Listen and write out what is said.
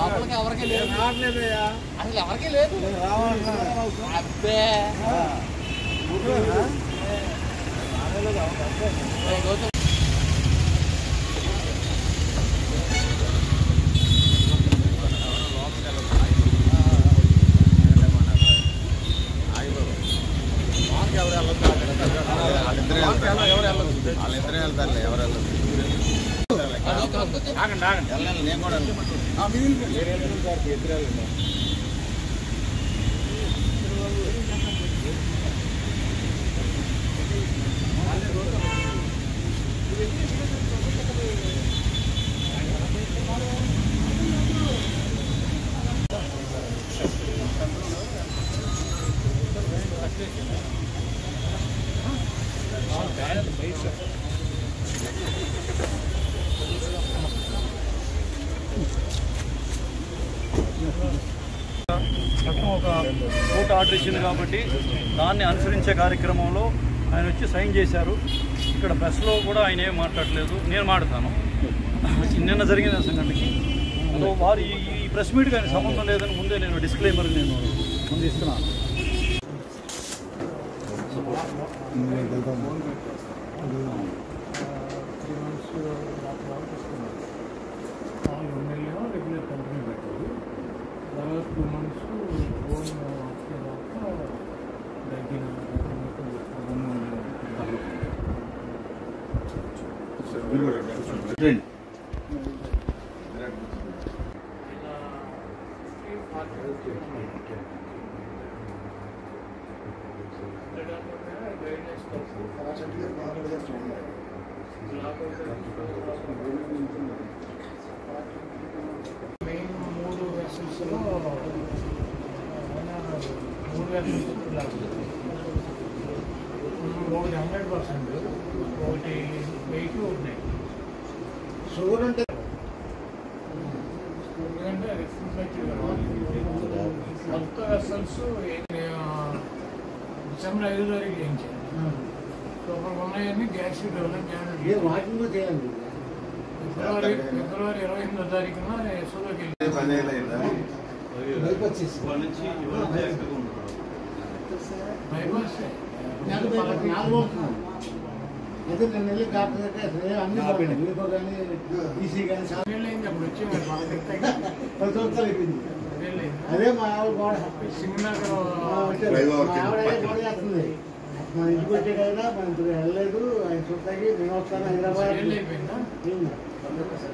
లోపలికి ఎవరికి లేదు, రావట్లేదయ్యా, అసలు ఎవరికి లేదు. అబ్బే వాళ్ళిద్దరే వెళ్తారులే, ఎవరు వెళ్ళదు. ఆగండి ఆగండి, వెళ్ళాలి. నేను కూడా చట్టం ఒక కోర్టు ఆర్డర్ ఇచ్చింది కాబట్టి దాన్ని అనుసరించే కార్యక్రమంలో ఆయన వచ్చి సైన్ చేశారు. ఇక్కడ ప్రెస్లో కూడా ఆయన ఏం మాట్లాడలేదు, నేను మాట్లాడతాను. నిన్న జరిగిన సంఘటనకి వారు ఈ ప్రెస్ మీట్కి ఆయన సంబంధం లేదని ముందే నేను డిస్క్లైమర్ నేను ముందు ఇస్తున్నాను. రెగ్యులర్ కంపెనీ పెట్టారు, తర్వాత 2 months ఓన్ దగ్గర మెయిన్ 3 వెసల్స్లో 3 వెసల్స్ ఒకటి 100%, ఒకటి 8 ఉన్నాయి. షుగర్ అంటే ఎందుకంటే కొత్త వెసల్స్ డిసెంబర్ 5 తారీఖు చేయించాను. సో అప్పుడు ఉన్నాయన్నీ గ్యాస్ డెవలప్ చేయాలి. ఫిబ్రవరి 28వ తారీఖున ఎస్ఓలోకి వెళ్ళి బైపాస్ అయితే నేను వెళ్ళి డాక్టర్ దగ్గర అన్ని ఈసీ కానీ అయింది. అప్పుడు వచ్చి 10 సంవత్సరాలు అయిపోయింది. అదే మా ఆవిడ గోడ సింగనగర్ చేస్తుంది. మన ఇంటికి వచ్చే కదా మన ఇంటికి వెళ్ళలేదు. ఆయన చూస్తాకి నేను వస్తాను హైదరాబాద్.